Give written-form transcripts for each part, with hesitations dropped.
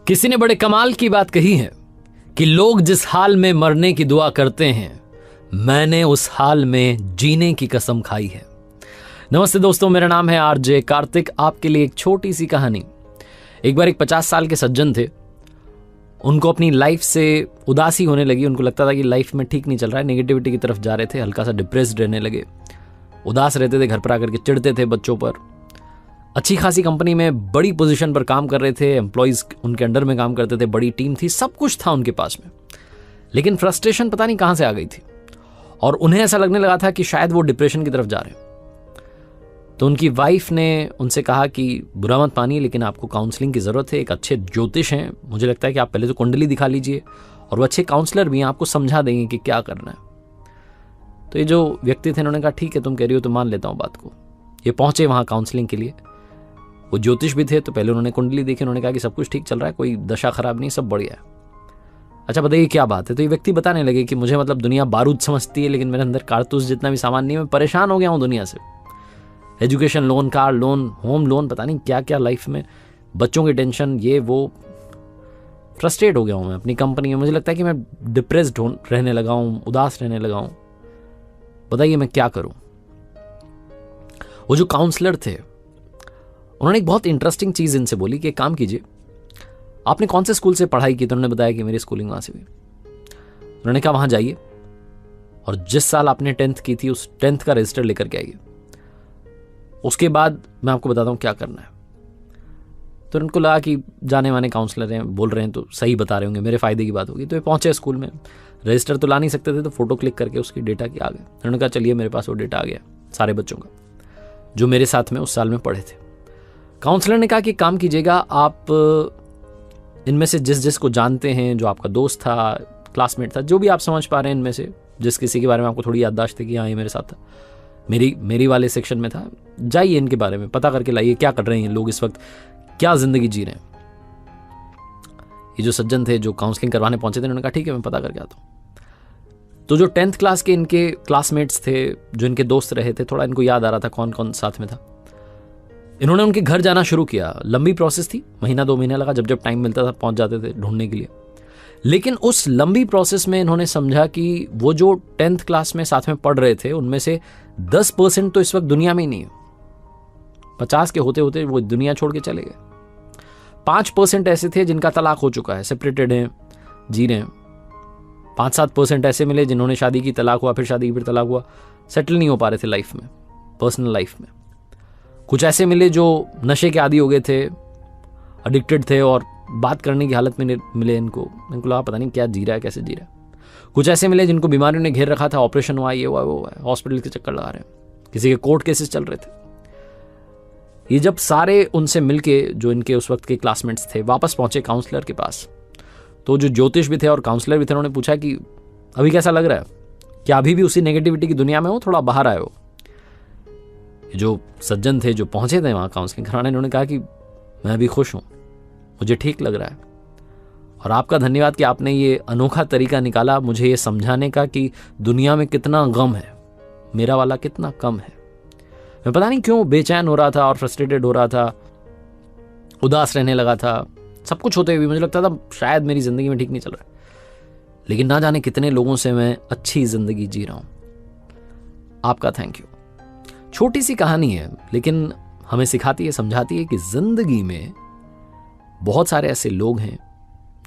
किसी ने बड़े कमाल की बात कही है कि लोग जिस हाल में मरने की दुआ करते हैं, मैंने उस हाल में जीने की कसम खाई है। नमस्ते दोस्तों, मेरा नाम है आरजे कार्तिक। आपके लिए एक छोटी सी कहानी। एक बार एक 50 साल के सज्जन थे। उनको अपनी लाइफ से उदासी होने लगी। उनको लगता था कि लाइफ में ठीक नहीं चल रहा है, नेगेटिविटी की तरफ जा रहे थे, हल्का सा डिप्रेस्ड रहने लगे, उदास रहते थे, घर पर आकर के चिढ़ते थे बच्चों पर। अच्छी खासी कंपनी में बड़ी पोजीशन पर काम कर रहे थे, एम्प्लॉयज उनके अंडर में काम करते थे, बड़ी टीम थी, सब कुछ था उनके पास में। लेकिन फ्रस्ट्रेशन पता नहीं कहां से आ गई थी और उन्हें ऐसा लगने लगा था कि शायद वो डिप्रेशन की तरफ जा रहे हैं। तो उनकी वाइफ ने उनसे कहा कि बुरा मत मानिए, लेकिन आपको काउंसलिंग की ज़रूरत है। एक अच्छे ज्योतिष हैं, मुझे लगता है कि आप पहले तो कुंडली दिखा लीजिए, और वो अच्छे काउंसलर भी हैं, आपको समझा देंगे कि क्या करना है। तो ये जो व्यक्ति थे, उन्होंने कहा ठीक है, तुम कह रही हो तो मान लेता हूँ बात को। ये पहुंचे वहाँ काउंसलिंग के लिए। वो ज्योतिष भी थे, तो पहले उन्होंने कुंडली देखी। उन्होंने कहा कि सब कुछ ठीक चल रहा है, कोई दशा खराब नहीं, सब बढ़िया है। अच्छा बताइए क्या बात है। तो ये व्यक्ति बताने लगे कि मुझे मतलब दुनिया बारूद समझती है, लेकिन मेरे अंदर कारतूस जितना भी सामान नहीं है, मैं परेशान हो गया हूँ दुनिया से। Education loan, car loan, home loan, पता नहीं क्या क्या लाइफ में, बच्चों की टेंशन, ये वो, फ्रस्ट्रेट हो गया हूँ मैं अपनी कंपनी में। मुझे लगता है कि मैं डिप्रेस्ड रहने लगा हूँ, उदास रहने लगा हूँ। बताइए मैं क्या करूँ। वो जो काउंसलर थे, उन्होंने एक बहुत इंटरेस्टिंग चीज़ इनसे बोली कि एक काम कीजिए, आपने कौन से स्कूल से पढ़ाई की। तो उन्होंने बताया कि मेरी स्कूलिंग वहाँ से हुई। उन्होंने कहा वहाँ जाइए और जिस साल आपने 10th की थी, उस 10th का रजिस्टर लेकर के आइए। उसके बाद मैं आपको बताता हूँ क्या करना है। तो उनको लगा कि जाने माने काउंसलर हैं, बोल रहे हैं तो सही बता रहे होंगे, मेरे फ़ायदे की बात होगी। तो ये पहुँचे स्कूल में, रजिस्टर तो ला नहीं सकते थे, तो फोटो क्लिक करके उसकी डेटा की आ गए। उन्होंने कहा चलिए, मेरे पास वो डेटा आ गया सारे बच्चों का जो मेरे साथ में उस साल में पढ़े थे। काउंसलर ने कहा कि काम कीजिएगा, आप इनमें से जिस जिस को जानते हैं, जो आपका दोस्त था, क्लासमेट था, जो भी आप समझ पा रहे हैं, इनमें से जिस किसी के बारे में आपको थोड़ी याददाश्त थी कि हाँ ये मेरे साथ था, मेरी वाले सेक्शन में था, जाइए इनके बारे में पता करके लाइए क्या कर रहे हैं लोग इस वक्त, क्या जिंदगी जी रहे हैं। ये जो सज्जन थे जो काउंसलिंग करवाने पहुंचे थे, उन्होंने कहा ठीक है, मैं पता करके आता हूँ। तो जो 10th क्लास के इनके क्लासमेट्स थे, जो इनके दोस्त रहे थे, थोड़ा इनको याद आ रहा था कौन कौन साथ में था। इन्होंने उनके घर जाना शुरू किया। लंबी प्रोसेस थी, महीना 2 महीना लगा, जब जब टाइम मिलता था पहुंच जाते थे ढूंढने के लिए। लेकिन उस लंबी प्रोसेस में इन्होंने समझा कि वो जो 10th क्लास में साथ में पढ़ रहे थे, उनमें से 10% तो इस वक्त दुनिया में ही नहीं है। 50 के होते होते वो दुनिया छोड़ के चले गए। 5% ऐसे थे जिनका तलाक हो चुका है, सेपरेटेड हैं, जी रहे हैं। 5-7% ऐसे मिले जिन्होंने शादी की, तलाक हुआ, फिर शादी की, फिर तलाक हुआ, सेटल नहीं हो पा रहे थे लाइफ में, पर्सनल लाइफ में। कुछ ऐसे मिले जो नशे के आदी हो गए थे, एडिक्टेड थे, और बात करने की हालत में मिले। इनको लगा पता नहीं क्या जी रहा है, कैसे जी रहा है। कुछ ऐसे मिले जिनको बीमारियों ने घेर रखा था, ऑपरेशन हुआ, ये हुआ, वो हुआ, हॉस्पिटल के चक्कर लगा रहे हैं, किसी के कोर्ट केसेस चल रहे थे। ये जब सारे उनसे मिलके, जो इनके उस वक्त के क्लासमेट्स थे, वापस पहुंचे काउंसलर के पास, तो जो ज्योतिष भी थे और काउंसलर भी थे, उन्होंने पूछा कि अभी कैसा लग रहा है, क्या अभी भी उसी नेगेटिविटी की दुनिया में हो, थोड़ा बाहर आए हो। जो सज्जन थे जो पहुंचे थे वहाँ काउंसलिंग कराने, उन्होंने कहा कि मैं अभी खुश हूँ, मुझे ठीक लग रहा है, और आपका धन्यवाद कि आपने ये अनोखा तरीका निकाला मुझे ये समझाने का कि दुनिया में कितना गम है, मेरा वाला कितना कम है। मैं पता नहीं क्यों बेचैन हो रहा था और फ्रस्ट्रेटेड हो रहा था, उदास रहने लगा था। सब कुछ होते हुए मुझे लगता था शायद मेरी ज़िंदगी में ठीक नहीं चल रहा है, लेकिन ना जाने कितने लोगों से मैं अच्छी ज़िंदगी जी रहा हूँ। आपका थैंक यू। छोटी सी कहानी है, लेकिन हमें सिखाती है, समझाती है कि जिंदगी में बहुत सारे ऐसे लोग हैं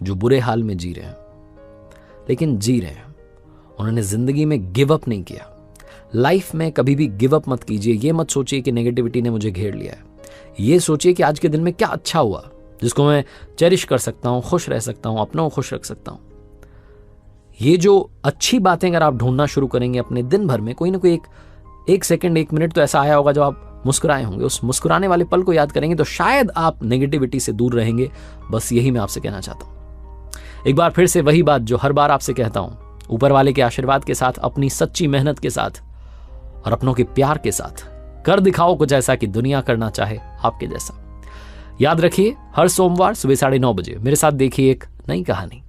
जो बुरे हाल में जी रहे हैं, लेकिन जी रहे हैं। उन्होंने जिंदगी में गिव अप नहीं किया। लाइफ में कभी भी गिव अप मत कीजिए। ये मत सोचिए कि नेगेटिविटी ने मुझे घेर लिया है। ये सोचिए कि आज के दिन में क्या अच्छा हुआ जिसको मैं चेरिश कर सकता हूँ, खुश रह सकता हूँ, अपनों को खुश रख सकता हूँ। ये जो अच्छी बातें अगर आप ढूंढना शुरू करेंगे अपने दिन भर में, कोई ना कोई एक सेकंड, 1 मिनट तो ऐसा आया होगा जब आप मुस्कुराए होंगे। उस मुस्कुराने वाले पल को याद करेंगे तो शायद आप नेगेटिविटी से दूर रहेंगे। बस यही मैं आपसे कहना चाहता हूं। एक बार फिर से वही बात जो हर बार आपसे कहता हूं, ऊपर वाले के आशीर्वाद के साथ, अपनी सच्ची मेहनत के साथ और अपनों के प्यार के साथ कर दिखाओ कुछ ऐसा कि दुनिया करना चाहे आपके जैसा। याद रखिए, हर सोमवार सुबह 9:30 बजे मेरे साथ देखिए एक नई कहानी।